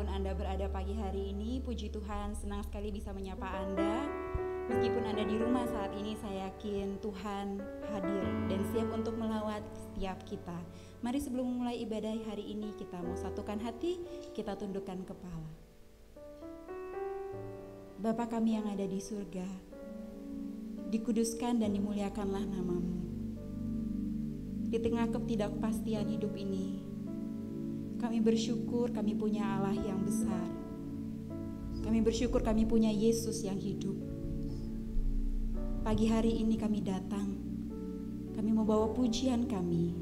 dimanapun Anda berada pagi hari ini, puji Tuhan, senang sekali bisa menyapa Anda. Meskipun Anda di rumah saat ini, saya yakin Tuhan hadir dan siap untuk melawat setiap kita. Mari sebelum memulai ibadah hari ini, kita mau satukan hati, kita tundukkan kepala. Bapa kami yang ada di surga, dikuduskan dan dimuliakanlah nama-Mu. Di tengah ketidakpastian hidup ini, kami bersyukur kami punya Allah yang besar. Kami bersyukur kami punya Yesus yang hidup. Pagi hari ini kami datang. Kami membawa pujian kami.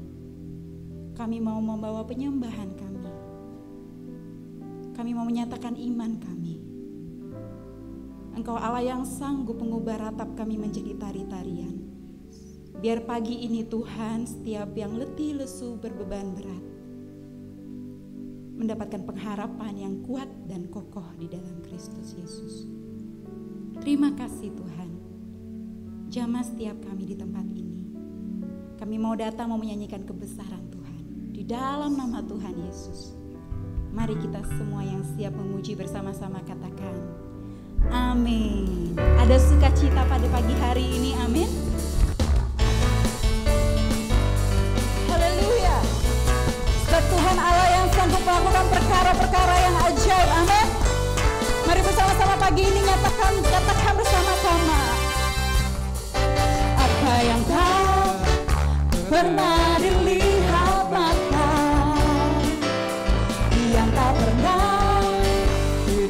Kami mau membawa penyembahan kami. Kami mau menyatakan iman kami. Engkau Allah yang sanggup mengubah ratap kami menjadi tari-tarian. Biar pagi ini Tuhan, setiap yang letih lesu berbeban berat mendapatkan pengharapan yang kuat dan kokoh di dalam Kristus Yesus. Terima kasih Tuhan. Jamah setiap kami di tempat ini. Kami mau datang mau menyanyikan kebesaran Tuhan. Di dalam nama Tuhan Yesus. Mari kita semua yang siap memuji bersama-sama katakan amin. Ada sukacita pada pagi hari ini, amin. Haleluya. Sebab Tuhan Allah yang sanggup melakukan perkara-perkara yang ajaib, amin. Mari bersama-sama pagi ini katakan bersama-sama. Apa yang tak pernah dilihat mata, yang tak pernah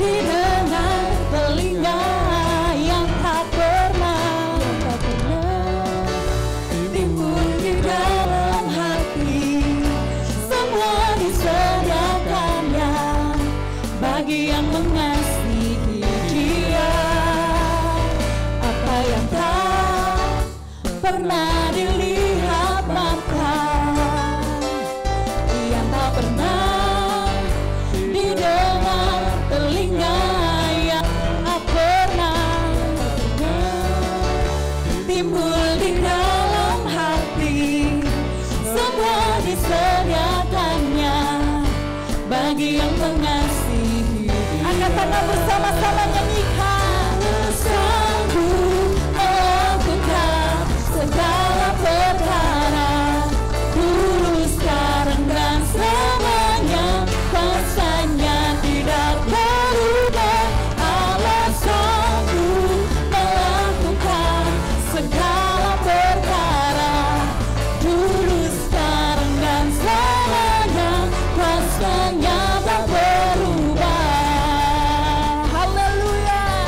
didengar telinga, yang tak pernah timbul di dalam hati, semua disediakannya bagi yang mengasihi Dia. Apa yang tak pernah dilihat mata, yang tak pernah didengar telinga, yang tak pernah timbul di dalam hati, semua disediakannya bagi yang mengasihi Dia. Angkat tangan bersama-sama nyanyikan. Sanggup melakukan segala perkara, dulu, sekarang, dan selamanya. Kuasanya tidak berubah. Allah sanggup melakukan segala perkara, dulu, sekarang, dan selamanya. Kuasanya tak berubah. Haleluya.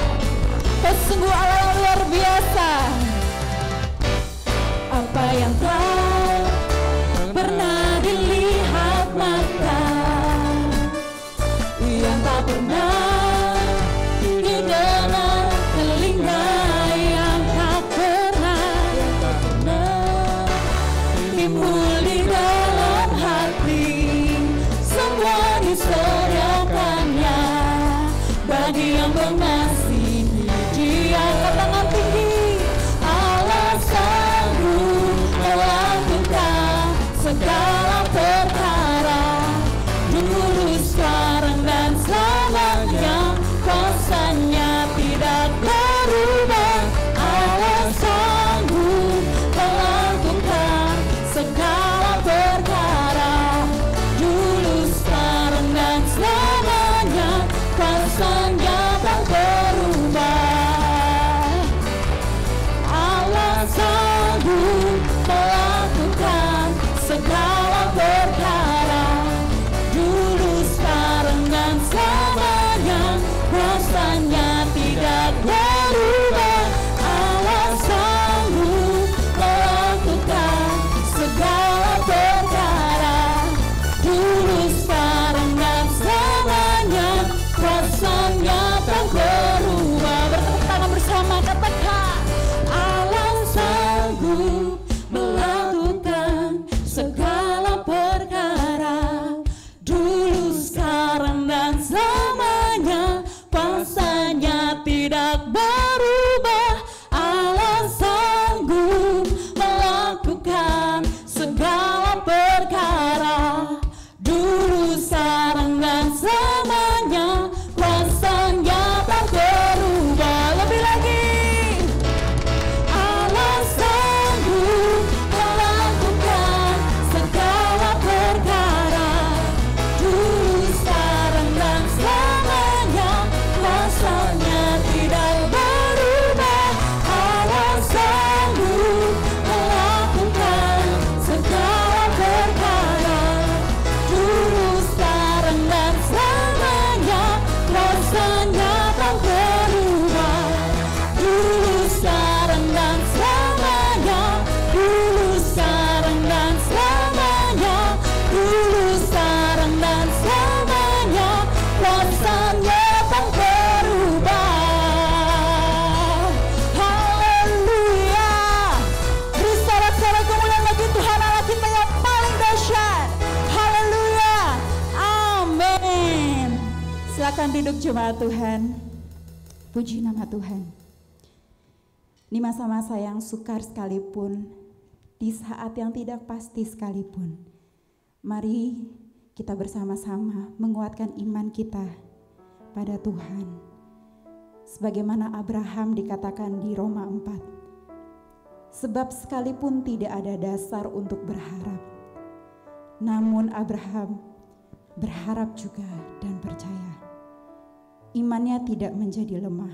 Silakan duduk jemaat Tuhan. Puji nama Tuhan. Di masa-masa yang sukar sekalipun, di saat yang tidak pasti sekalipun, mari kita bersama-sama menguatkan iman kita pada Tuhan. Sebagaimana Abraham dikatakan di Roma 4. Sebab sekalipun tidak ada dasar untuk berharap, namun Abraham berharap juga dan percaya. Imannya tidak menjadi lemah,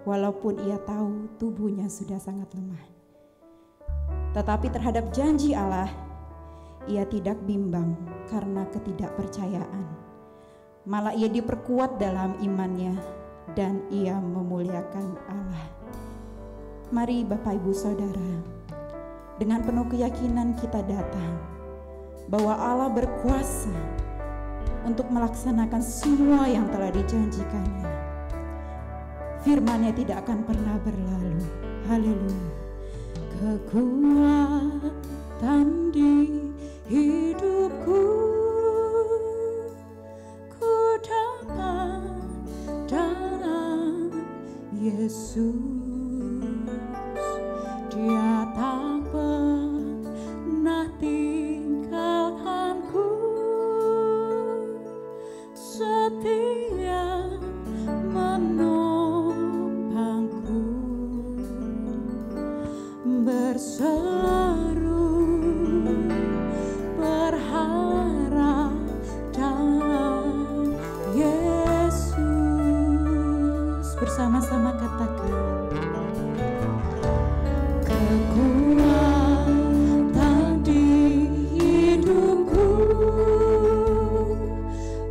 walaupun ia tahu tubuhnya sudah sangat lemah. Tetapi terhadap janji Allah, ia tidak bimbang karena ketidakpercayaan. Malah ia diperkuat dalam imannya dan ia memuliakan Allah. Mari Bapak Ibu Saudara, dengan penuh keyakinan kita datang bahwa Allah berkuasa untuk melaksanakan semua yang telah dijanjikannya. Firman-Nya tidak akan pernah berlalu. Haleluya. Kekuatan di hidupku, ku dapat dalam Yesus. Dia tak pernah tinggalkanku, setia menopangku, berseru berharap dalam Yesus. Bersama-sama katakan, kekuatan di hidupku,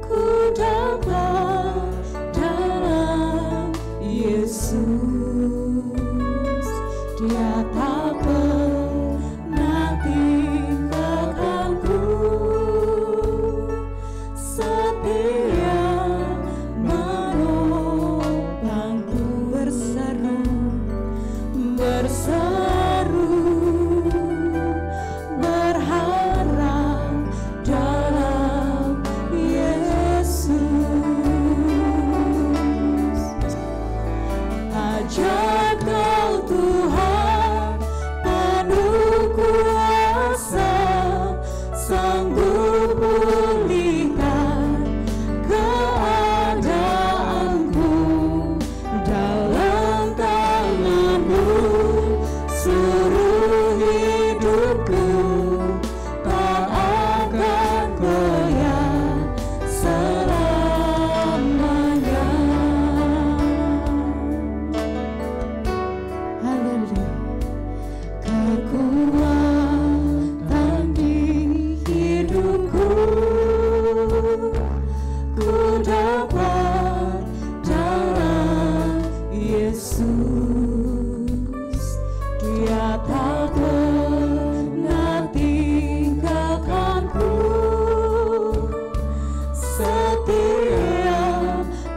ku dapat dalam Yesus. Dia tak pernah tinggalkanku, setia menopangku, berseru berharap dalam Yesus. Ajaib Kau Tuhan, penuh kuasa, sanggup pulihkan keadaanku. Dalam tangan-Mu seluruh hidupku tak akan goyah selamanya. Haleluya. Kekuatan di hidupku, ku dapat dalam Yesus. Dia tak pernah tinggalkanku, setia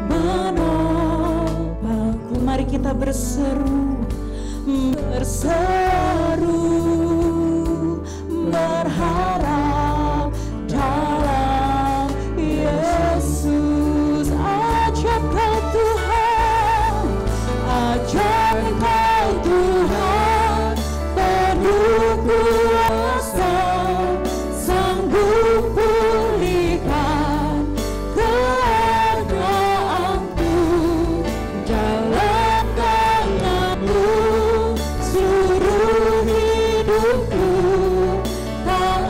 menopangku. Mari kita berseru berharap dalam Yesus. Ajaib Kau Tuhan, ajaib Kau Tuhan, penuh kuasa, sanggup pulihkan keadaanku. Dalam tangan-Mu seluruh hidupku tak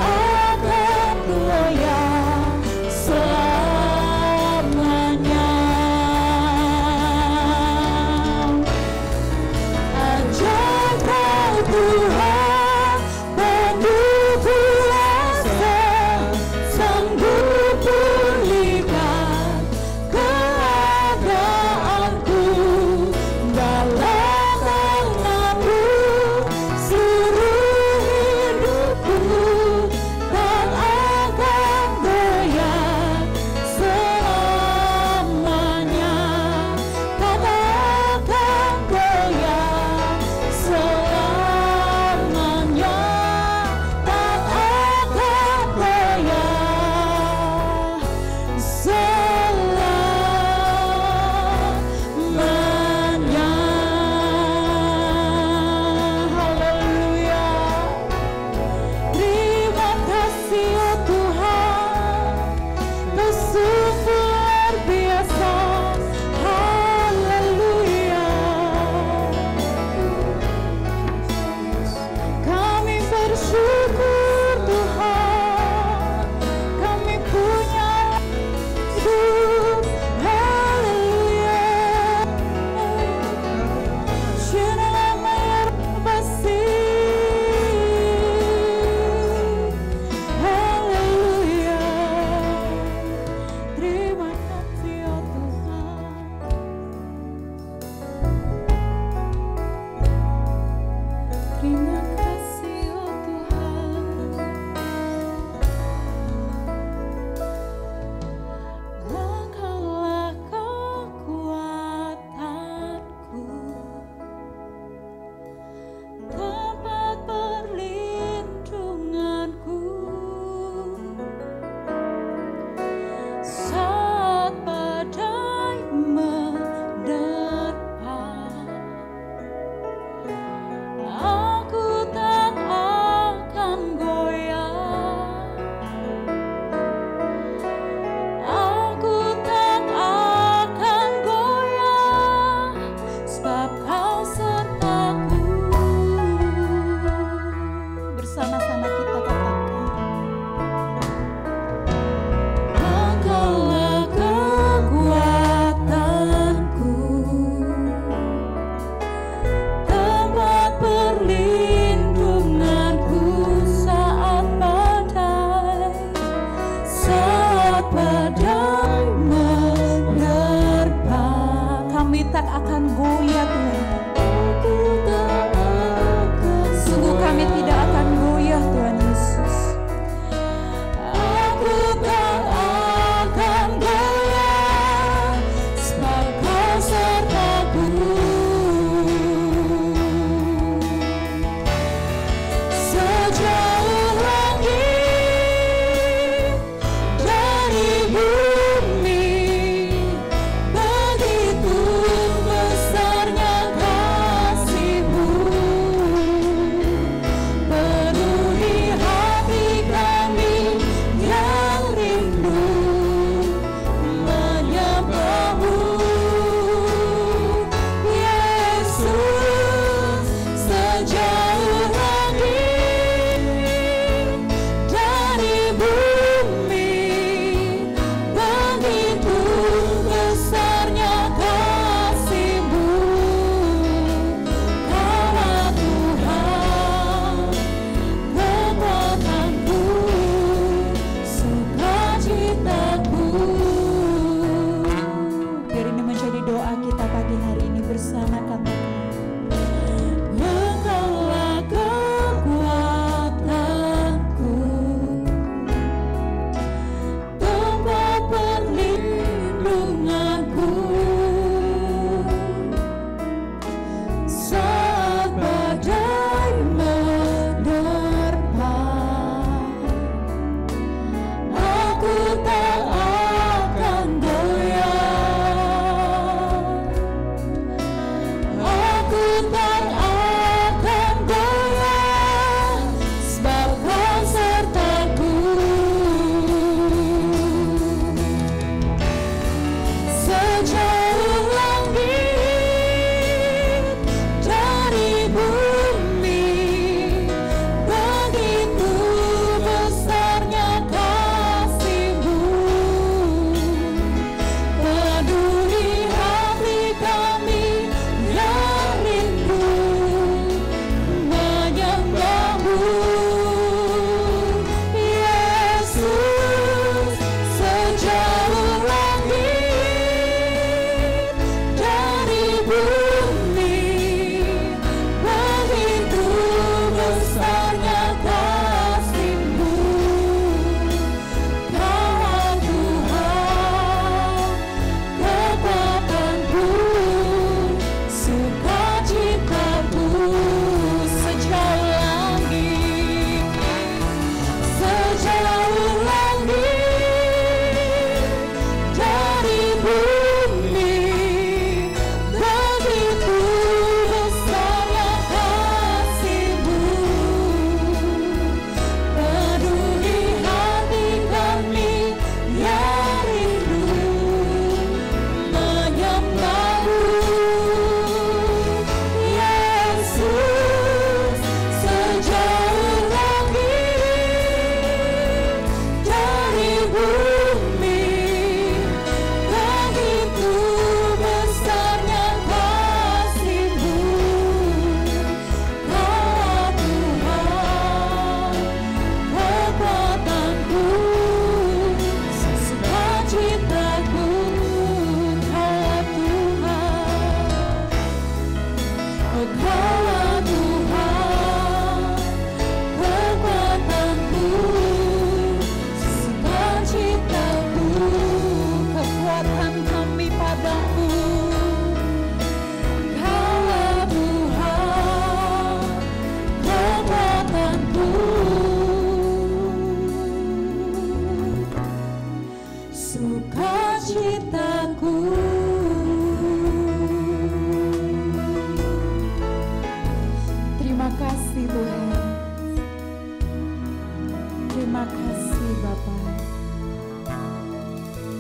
Bapa.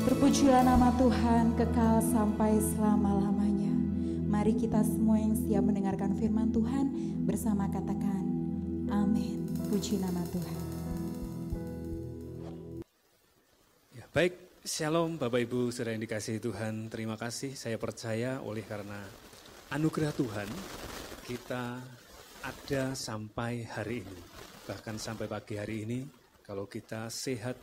Terpujilah nama Tuhan kekal sampai selama-lamanya. Mari kita semua yang siap mendengarkan firman Tuhan bersama katakan amin. Puji nama Tuhan. Ya, baik, shalom Bapak Ibu saudara yang dikasihi Tuhan. Terima kasih, saya percaya oleh karena anugerah Tuhan kita ada sampai hari ini. Bahkan sampai pagi hari ini, kalau kita sehat,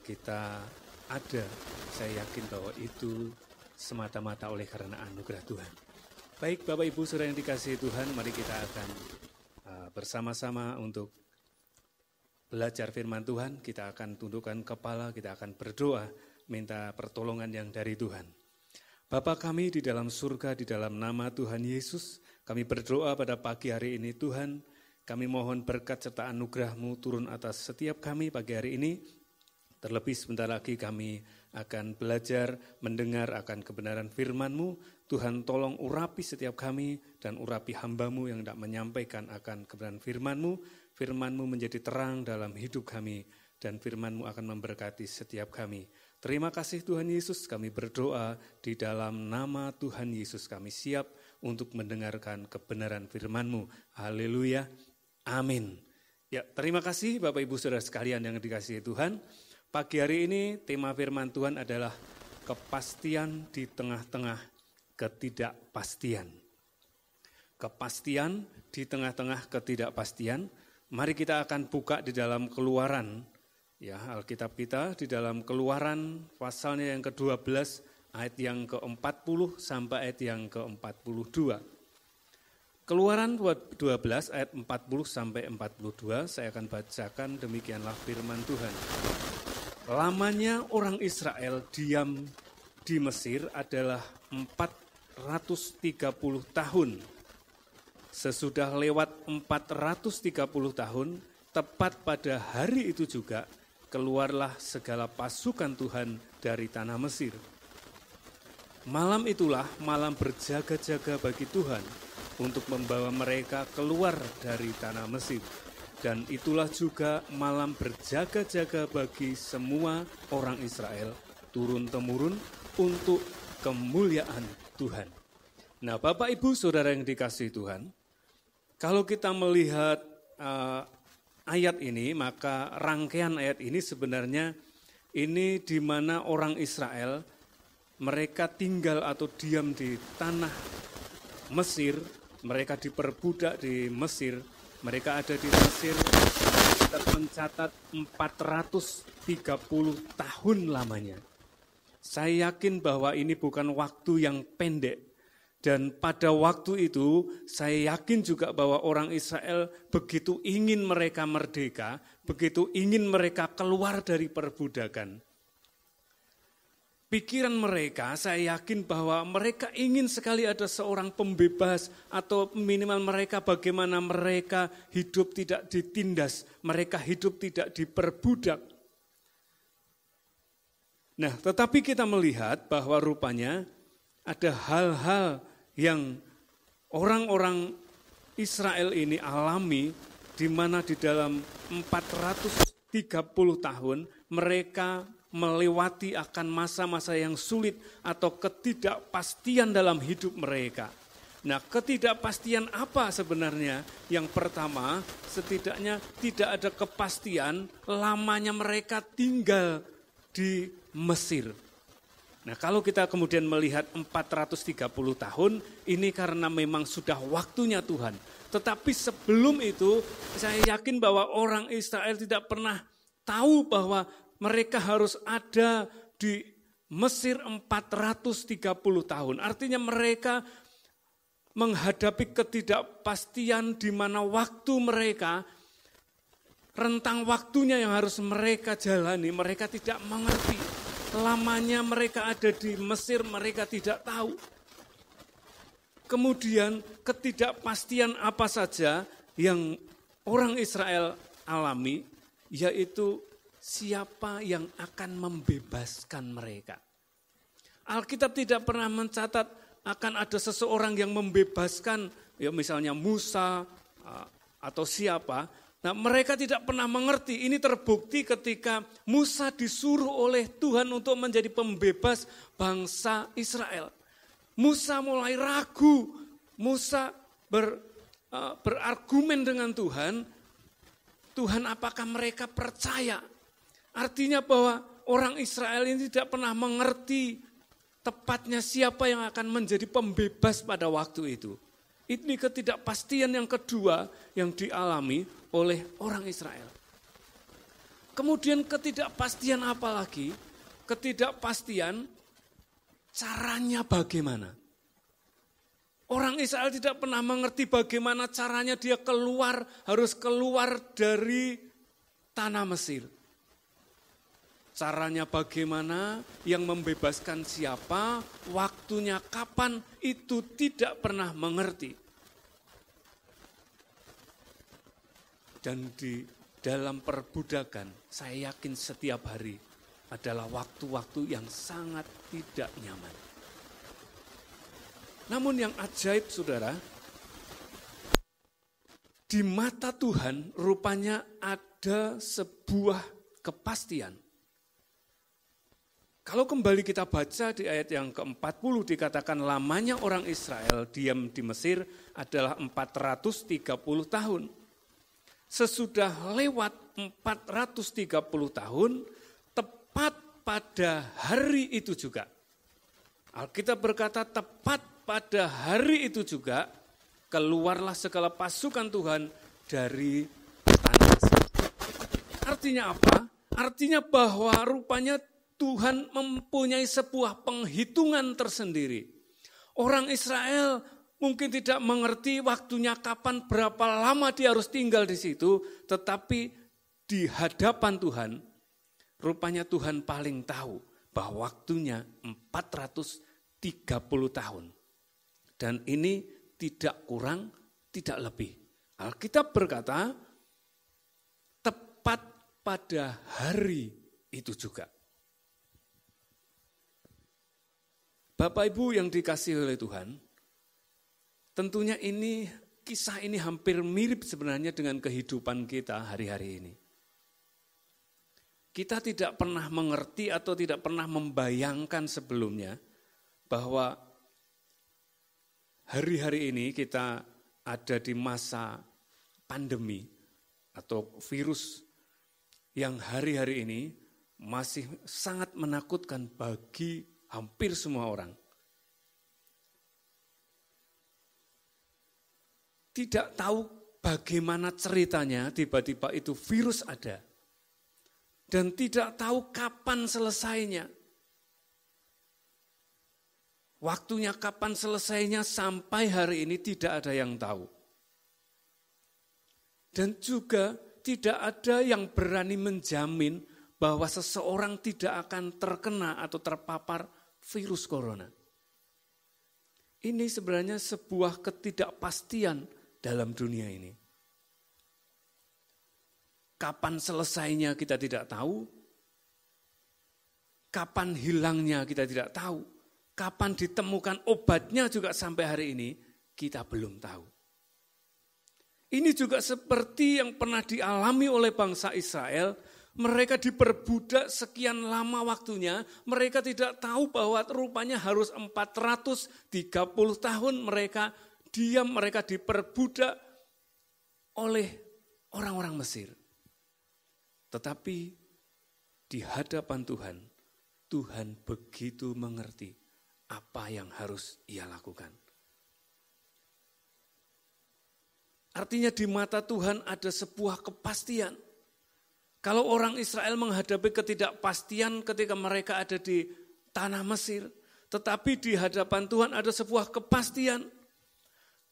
kita ada, saya yakin bahwa itu semata-mata oleh karena anugerah Tuhan. Baik Bapak Ibu saudara yang dikasihi Tuhan, mari kita akan bersama-sama untuk belajar firman Tuhan. Kita akan tundukkan kepala, kita akan berdoa, minta pertolongan yang dari Tuhan. Bapa kami di dalam surga, di dalam nama Tuhan Yesus, kami berdoa pada pagi hari ini Tuhan, kami mohon berkat serta anugerah-Mu turun atas setiap kami pagi hari ini. Terlebih sebentar lagi kami akan belajar mendengar akan kebenaran firman-Mu. Tuhan tolong urapi setiap kami dan urapi hamba-Mu yang hendak menyampaikan akan kebenaran firman-Mu. Firman-Mu menjadi terang dalam hidup kami dan firman-Mu akan memberkati setiap kami. Terima kasih Tuhan Yesus, kami berdoa di dalam nama Tuhan Yesus. Kami siap untuk mendengarkan kebenaran firman-Mu. Haleluya, amin. Ya, terima kasih Bapak Ibu Saudara sekalian yang dikasihi Tuhan. Pagi hari ini tema firman Tuhan adalah kepastian di tengah-tengah ketidakpastian. Kepastian di tengah-tengah ketidakpastian. Mari kita akan buka di dalam Keluaran, ya Alkitab kita di dalam Keluaran pasalnya yang ke-12 ayat yang ke-40 sampai ayat yang ke-42. Keluaran 12 ayat 40 sampai 42 saya akan bacakan, demikianlah firman Tuhan. Lamanya orang Israel diam di Mesir adalah 430 tahun. Sesudah lewat 430 tahun, tepat pada hari itu juga, keluarlah segala pasukan Tuhan dari tanah Mesir. Malam itulah malam berjaga-jaga bagi Tuhan untuk membawa mereka keluar dari tanah Mesir. Dan itulah juga malam berjaga-jaga bagi semua orang Israel turun-temurun untuk kemuliaan Tuhan. Nah Bapak Ibu Saudara yang dikasihi Tuhan, kalau kita melihat ayat ini, maka rangkaian ayat ini sebenarnya ini di mana orang Israel mereka tinggal atau diam di tanah Mesir, mereka diperbudak di Mesir, mereka ada di Mesir tercatat 430 tahun lamanya. Saya yakin bahwa ini bukan waktu yang pendek. Dan pada waktu itu saya yakin juga bahwa orang Israel begitu ingin mereka merdeka, begitu ingin mereka keluar dari perbudakan. Pikiran mereka, saya yakin bahwa mereka ingin sekali ada seorang pembebas atau minimal mereka bagaimana mereka hidup tidak ditindas, mereka hidup tidak diperbudak. Nah, tetapi kita melihat bahwa rupanya ada hal-hal yang orang-orang Israel ini alami di mana di dalam 430 tahun mereka melewati akan masa-masa yang sulit atau ketidakpastian dalam hidup mereka. Nah, ketidakpastian apa sebenarnya? Yang pertama, setidaknya tidak ada kepastian lamanya mereka tinggal di Mesir. Nah, kalau kita kemudian melihat 430 tahun, ini karena memang sudah waktunya Tuhan. Tetapi sebelum itu, saya yakin bahwa orang Israel tidak pernah tahu bahwa mereka harus ada di Mesir 430 tahun. Artinya mereka menghadapi ketidakpastian di mana waktu mereka, rentang waktunya yang harus mereka jalani, mereka tidak mengerti. Lamanya mereka ada di Mesir, mereka tidak tahu. Kemudian ketidakpastian apa saja yang orang Israel alami, yaitu siapa yang akan membebaskan mereka. Alkitab tidak pernah mencatat akan ada seseorang yang membebaskan, ya misalnya Musa atau siapa, Nah, mereka tidak pernah mengerti. Ini terbukti ketika Musa disuruh oleh Tuhan untuk menjadi pembebas bangsa Israel. Musa mulai ragu. Musa berargumen dengan Tuhan. Tuhan, apakah mereka percaya? Artinya bahwa orang Israel ini tidak pernah mengerti tepatnya siapa yang akan menjadi pembebas pada waktu itu. Ini ketidakpastian yang kedua yang dialami oleh orang Israel. Kemudian ketidakpastian apa lagi? Ketidakpastian caranya bagaimana. Orang Israel tidak pernah mengerti bagaimana caranya dia harus keluar dari tanah Mesir. Caranya bagaimana, yang membebaskan siapa, waktunya kapan, itu tidak pernah mengerti. Dan di dalam perbudakan, saya yakin setiap hari adalah waktu-waktu yang sangat tidak nyaman. Namun yang ajaib, saudara, di mata Tuhan rupanya ada sebuah kepastian. Kalau kembali kita baca di ayat yang ke-40 dikatakan lamanya orang Israel diam di Mesir adalah 430 tahun. Sesudah lewat 430 tahun, tepat pada hari itu juga. Alkitab berkata tepat pada hari itu juga, keluarlah segala pasukan Tuhan dari tanah Mesir. Artinya apa? Artinya bahwa rupanya Tuhan mempunyai sebuah penghitungan tersendiri. Orang Israel mungkin tidak mengerti waktunya kapan, berapa lama dia harus tinggal di situ, tetapi di hadapan Tuhan, rupanya Tuhan paling tahu bahwa waktunya 430 tahun. Dan ini tidak kurang, tidak lebih. Alkitab berkata, tepat pada hari itu juga. Bapak Ibu yang dikasihi oleh Tuhan, tentunya kisah ini hampir mirip sebenarnya dengan kehidupan kita hari-hari ini. Kita tidak pernah mengerti atau tidak pernah membayangkan sebelumnya bahwa hari-hari ini kita ada di masa pandemi atau virus yang hari-hari ini masih sangat menakutkan bagi hampir semua orang. Tidak tahu bagaimana ceritanya tiba-tiba itu virus ada. Dan tidak tahu kapan selesainya. Waktunya kapan selesainya sampai hari ini tidak ada yang tahu. Dan juga tidak ada yang berani menjamin bahwa seseorang tidak akan terkena atau terpapar virus corona. Ini sebenarnya sebuah ketidakpastian dalam dunia ini. Kapan selesainya kita tidak tahu, kapan hilangnya kita tidak tahu, kapan ditemukan obatnya juga sampai hari ini kita belum tahu. Ini juga seperti yang pernah dialami oleh bangsa Israel. Mereka diperbudak sekian lama waktunya, mereka tidak tahu bahwa rupanya harus 430 tahun mereka diam, mereka diperbudak oleh orang-orang Mesir. Tetapi di hadapan Tuhan, Tuhan begitu mengerti apa yang harus ia lakukan. Artinya di mata Tuhan ada sebuah kepastian. Kalau orang Israel menghadapi ketidakpastian ketika mereka ada di tanah Mesir, tetapi di hadapan Tuhan ada sebuah kepastian.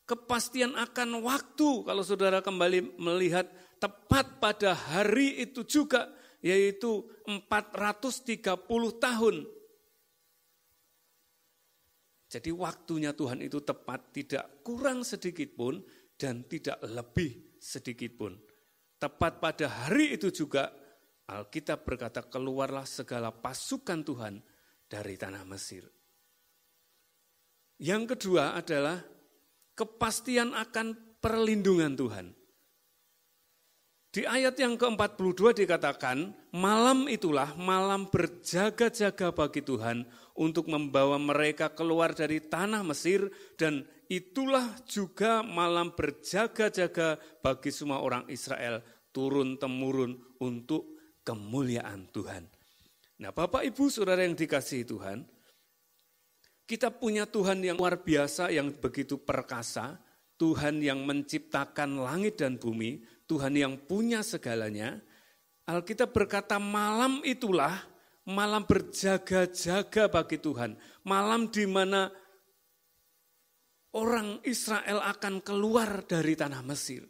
Kepastian akan waktu, kalau saudara kembali melihat tepat pada hari itu juga, yaitu 430 tahun. Jadi waktunya Tuhan itu tepat, tidak kurang sedikit pun dan tidak lebih sedikit pun. Tepat pada hari itu juga Alkitab berkata keluarlah segala pasukan Tuhan dari tanah Mesir. Yang kedua adalah kepastian akan perlindungan Tuhan. Di ayat yang ke-42 dikatakan, malam itulah malam berjaga-jaga bagi Tuhan untuk membawa mereka keluar dari tanah Mesir, dan itulah juga malam berjaga-jaga bagi semua orang Israel turun-temurun untuk kemuliaan Tuhan. Nah, Bapak Ibu Saudara yang dikasihi Tuhan, kita punya Tuhan yang luar biasa, yang begitu perkasa, Tuhan yang menciptakan langit dan bumi, Tuhan yang punya segalanya. Alkitab berkata malam itulah malam berjaga-jaga bagi Tuhan. Malam di mana orang Israel akan keluar dari tanah Mesir.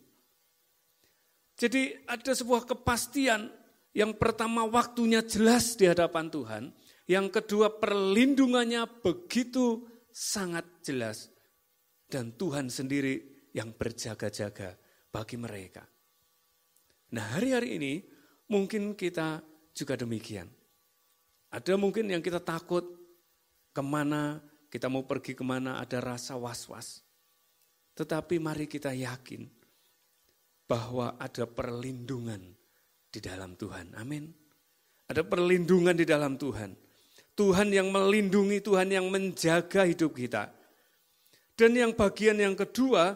Jadi ada sebuah kepastian. Yang pertama, waktunya jelas di hadapan Tuhan. Yang kedua, perlindungannya begitu sangat jelas. Dan Tuhan sendiri yang berjaga-jaga bagi mereka. Nah, hari-hari ini mungkin kita juga demikian. Ada mungkin yang kita takut kemana, kita mau pergi kemana, ada rasa was-was. Tetapi mari kita yakin bahwa ada perlindungan di dalam Tuhan. Amin. Ada perlindungan di dalam Tuhan. Tuhan yang melindungi, Tuhan yang menjaga hidup kita. Dan yang bagian yang kedua,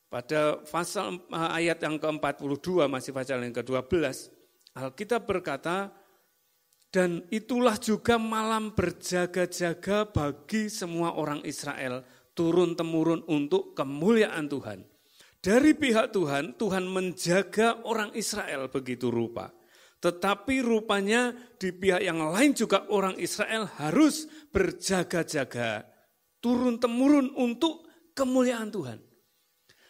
pada pasal ayat yang ke-42, masih pasal yang ke-12, Alkitab berkata, dan itulah juga malam berjaga-jaga bagi semua orang Israel, turun-temurun untuk kemuliaan Tuhan. Dari pihak Tuhan, Tuhan menjaga orang Israel begitu rupa. Tetapi rupanya di pihak yang lain juga orang Israel harus berjaga-jaga, turun-temurun untuk kemuliaan Tuhan.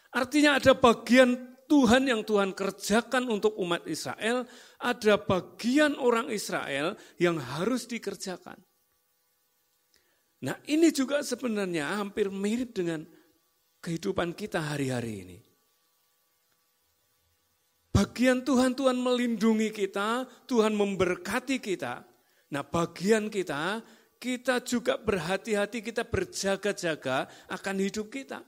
Artinya ada bagian Tuhan yang Tuhan kerjakan untuk umat Israel, ada bagian orang Israel yang harus dikerjakan. Nah, ini juga sebenarnya hampir mirip dengan kehidupan kita hari-hari ini. Bagian Tuhan melindungi kita, Tuhan memberkati kita. Nah, bagian kita juga berhati-hati, kita berjaga-jaga akan hidup kita.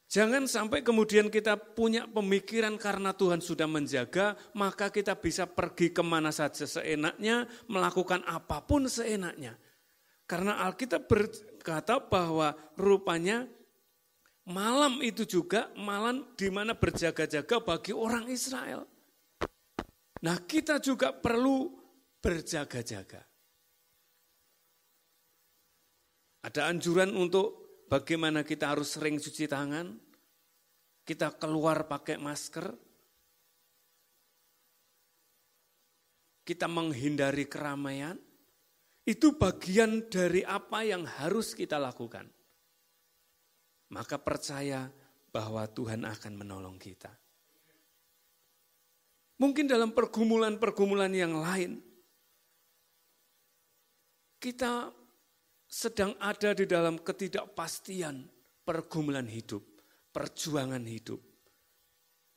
Jangan sampai kemudian kita punya pemikiran karena Tuhan sudah menjaga, maka kita bisa pergi kemana saja seenaknya, melakukan apapun seenaknya. Karena Alkitab berkata bahwa rupanya malam itu juga malam di mana berjaga-jaga bagi orang Israel. Nah, kita juga perlu berjaga-jaga. Ada anjuran untuk bagaimana kita harus sering cuci tangan, kita keluar pakai masker, kita menghindari keramaian, itu bagian dari apa yang harus kita lakukan. Maka percaya bahwa Tuhan akan menolong kita. Mungkin dalam pergumulan-pergumulan yang lain, kita sedang ada di dalam ketidakpastian pergumulan hidup, perjuangan hidup,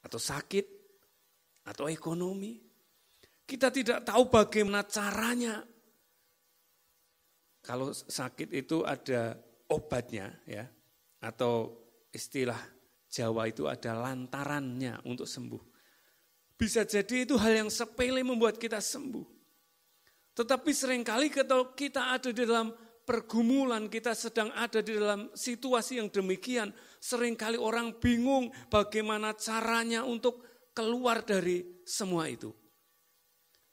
atau sakit, atau ekonomi. Kita tidak tahu bagaimana caranya. Kalau sakit itu ada obatnya, ya, atau istilah Jawa itu ada lantarannya untuk sembuh. Bisa jadi itu hal yang sepele membuat kita sembuh. Tetapi seringkali kalau kita ada di dalam pergumulan, kita sedang ada di dalam situasi yang demikian, seringkali orang bingung bagaimana caranya untuk keluar dari semua itu.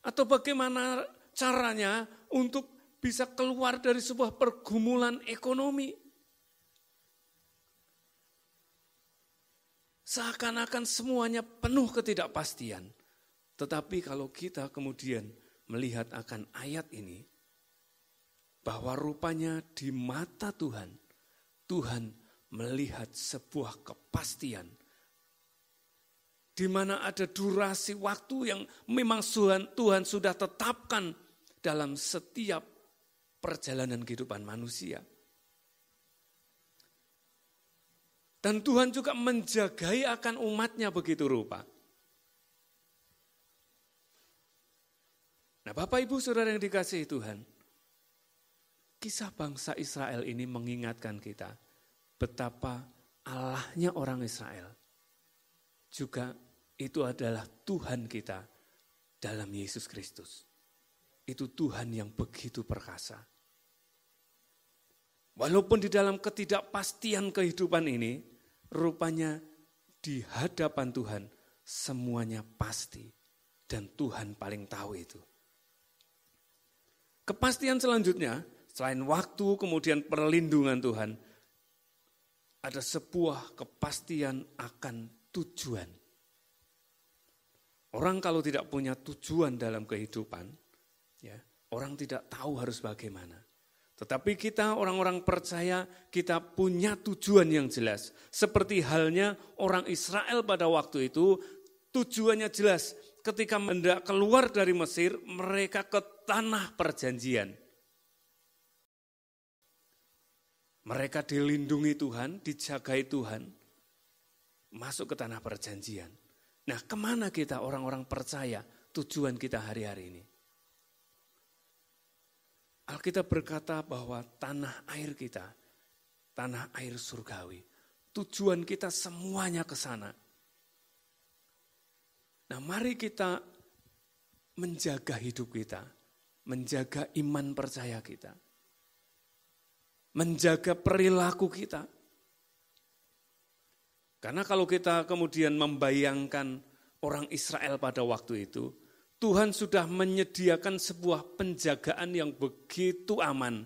Atau bagaimana caranya untuk bisa keluar dari sebuah pergumulan ekonomi. Seakan-akan semuanya penuh ketidakpastian. Tetapi kalau kita kemudian melihat akan ayat ini, bahwa rupanya di mata Tuhan, Tuhan melihat sebuah kepastian. Di mana ada durasi waktu yang memang Tuhan sudah tetapkan dalam setiap perjalanan kehidupan manusia. Dan Tuhan juga menjagai akan umatnya begitu rupa. Nah, Bapak Ibu Saudara yang dikasihi Tuhan, kisah bangsa Israel ini mengingatkan kita betapa Allahnya orang Israel, juga itu adalah Tuhan kita dalam Yesus Kristus. Itu Tuhan yang begitu perkasa. Walaupun di dalam ketidakpastian kehidupan ini, rupanya di hadapan Tuhan semuanya pasti. Dan Tuhan paling tahu itu. Kepastian selanjutnya, selain waktu kemudian perlindungan Tuhan, ada sebuah kepastian akan tujuan. Orang kalau tidak punya tujuan dalam kehidupan, ya, orang tidak tahu harus bagaimana. Tetapi kita orang-orang percaya kita punya tujuan yang jelas. Seperti halnya orang Israel pada waktu itu, tujuannya jelas. Ketika hendak keluar dari Mesir, mereka ke tanah perjanjian. Mereka dilindungi Tuhan, dijagai Tuhan, masuk ke tanah perjanjian. Nah, kemana kita orang-orang percaya tujuan kita hari-hari ini? Alkitab berkata bahwa tanah air kita, tanah air surgawi, tujuan kita semuanya ke sana. Nah, mari kita menjaga hidup kita, menjaga iman percaya kita, menjaga perilaku kita. Karena kalau kita kemudian membayangkan orang Israel pada waktu itu, Tuhan sudah menyediakan sebuah penjagaan yang begitu aman.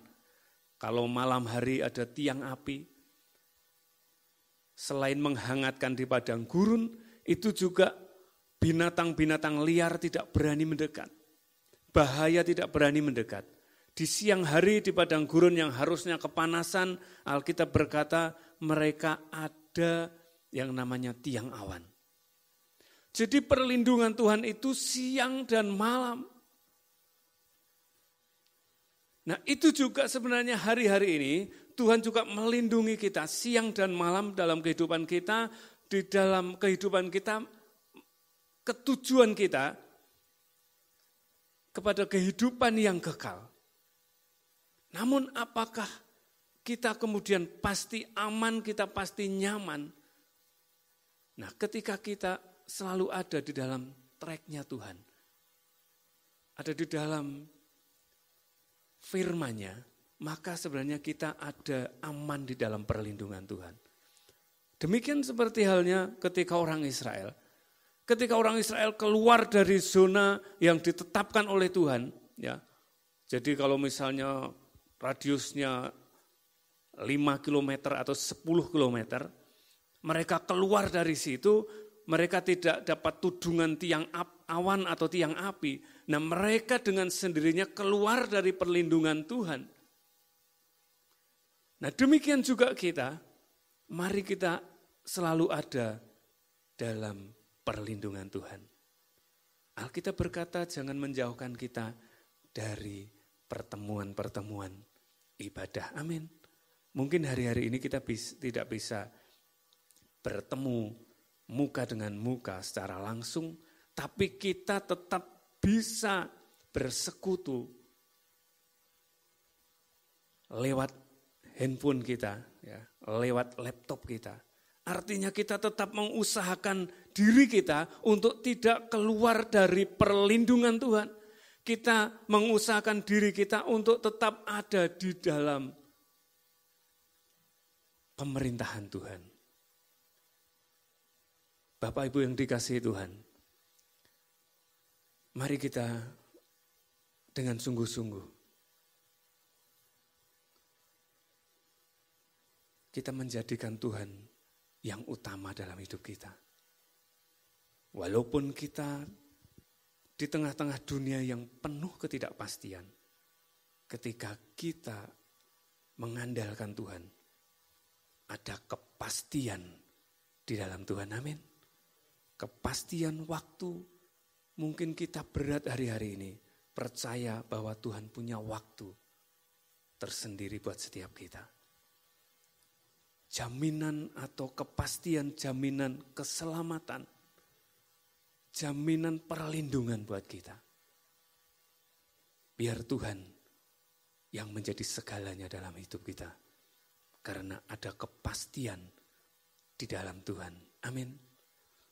Kalau malam hari ada tiang api, selain menghangatkan di padang gurun, itu juga binatang-binatang liar tidak berani mendekat. Bahaya tidak berani mendekat. Di siang hari di padang gurun yang harusnya kepanasan, Alkitab berkata mereka ada yang namanya tiang awan. Jadi perlindungan Tuhan itu siang dan malam. Nah, itu juga sebenarnya hari-hari ini Tuhan juga melindungi kita siang dan malam dalam kehidupan kita, di dalam kehidupan kita, ketujuan kita kepada kehidupan yang kekal. Namun apakah kita kemudian pasti aman, kita pasti nyaman? Nah, ketika kita selalu ada di dalam tracknya Tuhan, ada di dalam firman-Nya, maka sebenarnya kita ada aman di dalam perlindungan Tuhan. Demikian seperti halnya ketika orang Israel. Ketika orang Israel keluar dari zona yang ditetapkan oleh Tuhan, ya. Jadi kalau misalnya radiusnya 5 km atau 10 km, mereka keluar dari situ, mereka tidak dapat tudungan tiang awan atau tiang api. Nah, mereka dengan sendirinya keluar dari perlindungan Tuhan. Nah, demikian juga kita, mari kita selalu ada dalam perlindungan Tuhan. Alkitab berkata jangan menjauhkan kita dari pertemuan-pertemuan ibadah. Amin. Mungkin hari-hari ini kita tidak bisa bertemu muka dengan muka secara langsung, tapi kita tetap bisa bersekutu lewat handphone kita, ya, lewat laptop kita. Artinya kita tetap mengusahakan diri kita untuk tidak keluar dari perlindungan Tuhan. Kita mengusahakan diri kita untuk tetap ada di dalam pemerintahan Tuhan. Bapak Ibu yang dikasihi Tuhan, mari kita dengan sungguh-sungguh kita menjadikan Tuhan yang utama dalam hidup kita. Walaupun kita di tengah-tengah dunia yang penuh ketidakpastian, ketika kita mengandalkan Tuhan, ada kepastian di dalam Tuhan, amin. Kepastian waktu, mungkin kita berat hari-hari ini, percaya bahwa Tuhan punya waktu tersendiri buat setiap kita. Jaminan atau kepastian, jaminan keselamatan, jaminan perlindungan buat kita. Biar Tuhan yang menjadi segalanya dalam hidup kita. Karena ada kepastian di dalam Tuhan. Amin.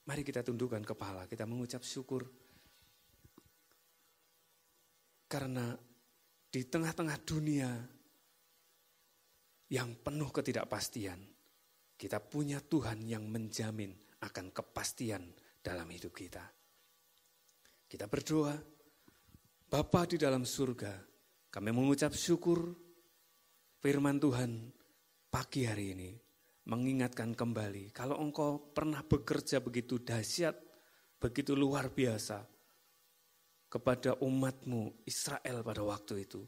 Mari kita tundukkan kepala, kita mengucap syukur. Karena di tengah-tengah dunia yang penuh ketidakpastian, kita punya Tuhan yang menjamin akan kepastian dalam hidup kita. Kita berdoa, Bapa di dalam surga, kami mengucap syukur firman Tuhan pagi hari ini mengingatkan kembali kalau Engkau pernah bekerja begitu dahsyat, begitu luar biasa kepada umat-Mu Israel pada waktu itu.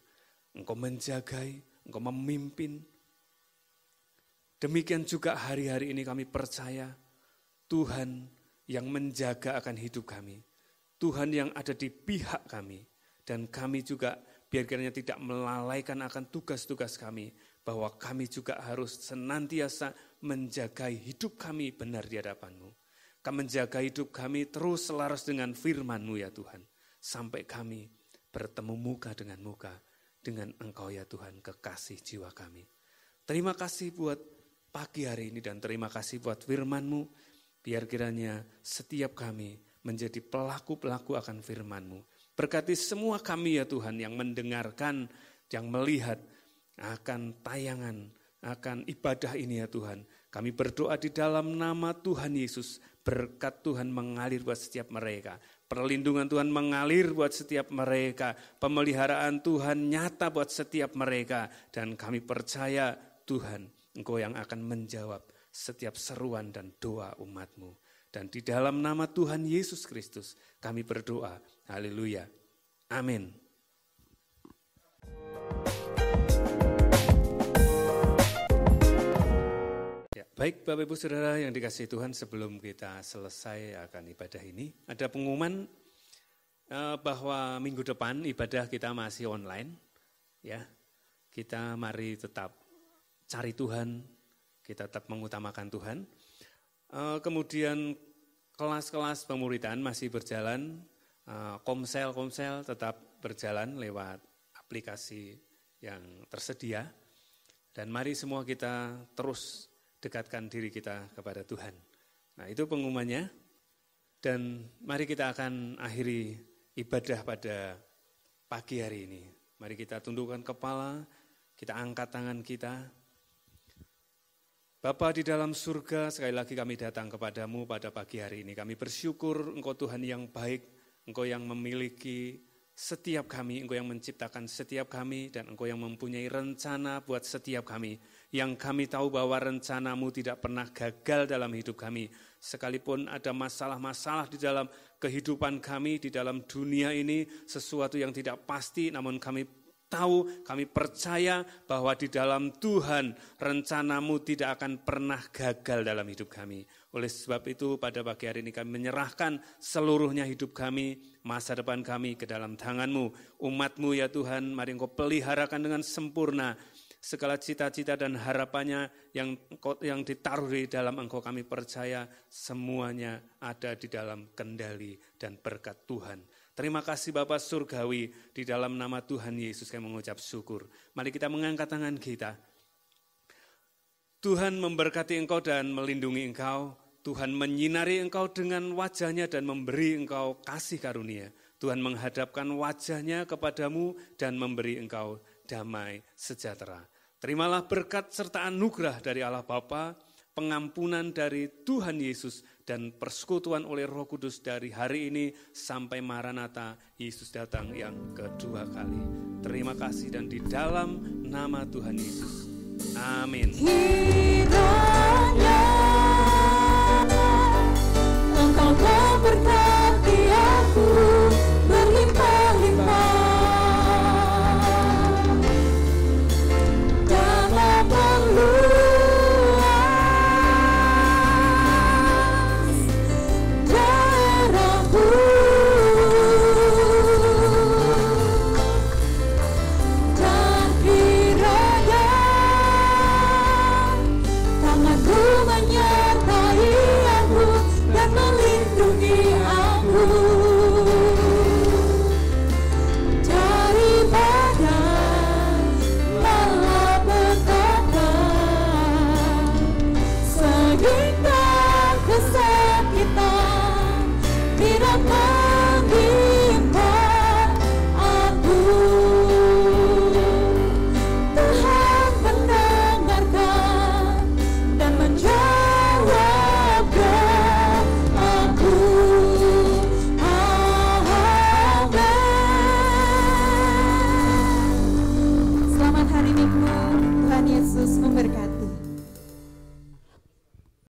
Engkau menjagai, Engkau memimpin. Demikian juga hari-hari ini kami percaya Tuhan yang menjaga akan hidup kami. Tuhan yang ada di pihak kami. Dan kami juga biar kiranya tidak melalaikan akan tugas-tugas kami. Bahwa kami juga harus senantiasa menjaga hidup kami benar di hadapan-Mu. Kami menjaga hidup kami terus selaras dengan firman-Mu ya Tuhan. Sampai kami bertemu muka dengan muka dengan Engkau ya Tuhan, kekasih jiwa kami. Terima kasih buat pagi hari ini dan terima kasih buat firman-Mu. Biar kiranya setiap kami menjadi pelaku-pelaku akan firman-Mu. Berkati semua kami ya Tuhan yang mendengarkan, yang melihat akan tayangan, akan ibadah ini ya Tuhan. Kami berdoa di dalam nama Tuhan Yesus, berkat Tuhan mengalir buat setiap mereka. Perlindungan Tuhan mengalir buat setiap mereka. Pemeliharaan Tuhan nyata buat setiap mereka. Dan kami percaya Tuhan, Engkau yang akan menjawab setiap seruan dan doa umat-Mu. Dan di dalam nama Tuhan Yesus Kristus kami berdoa. Haleluya. Amin. Ya, baik Bapak Ibu Saudara yang dikasihi Tuhan, sebelum kita selesai akan ibadah ini, ada pengumuman bahwa minggu depan ibadah kita masih online. Ya, kita mari tetap cari Tuhan, kita tetap mengutamakan Tuhan. Kemudian kelas-kelas pemuridan masih berjalan, komsel tetap berjalan lewat aplikasi yang tersedia. Dan mari semua kita terus dekatkan diri kita kepada Tuhan. Nah itu pengumumannya. Dan mari kita akan akhiri ibadah pada pagi hari ini. Mari kita tundukkan kepala, kita angkat tangan kita. Bapa di dalam surga, sekali lagi kami datang kepadamu pada pagi hari ini. Kami bersyukur Engkau Tuhan yang baik, Engkau yang memiliki setiap kami, Engkau yang menciptakan setiap kami, dan Engkau yang mempunyai rencana buat setiap kami. Yang kami tahu bahwa rencana-Mu tidak pernah gagal dalam hidup kami. Sekalipun ada masalah-masalah di dalam kehidupan kami, di dalam dunia ini, sesuatu yang tidak pasti, namun kami tahu, kami percaya bahwa di dalam Tuhan rencana-Mu tidak akan pernah gagal dalam hidup kami. Oleh sebab itu pada pagi hari ini kami menyerahkan seluruhnya hidup kami, masa depan kami ke dalam tangan-Mu. Umat-Mu ya Tuhan, mari Engkau peliharakan dengan sempurna segala cita-cita dan harapannya yang ditaruh di dalam Engkau. Kami percaya semuanya ada di dalam kendali dan berkat Tuhan. Terima kasih Bapa Surgawi, di dalam nama Tuhan Yesus kami mengucap syukur. Mari kita mengangkat tangan kita. Tuhan memberkati engkau dan melindungi engkau. Tuhan menyinari engkau dengan wajahnya dan memberi engkau kasih karunia. Tuhan menghadapkan wajahnya kepadamu dan memberi engkau damai sejahtera. Terimalah berkat serta anugerah dari Allah Bapa, pengampunan dari Tuhan Yesus, dan persekutuan oleh Roh Kudus dari hari ini sampai Maranatha, Yesus datang yang kedua kali. Terima kasih dan di dalam nama Tuhan Yesus. Amin. Kiranya Engkau berkati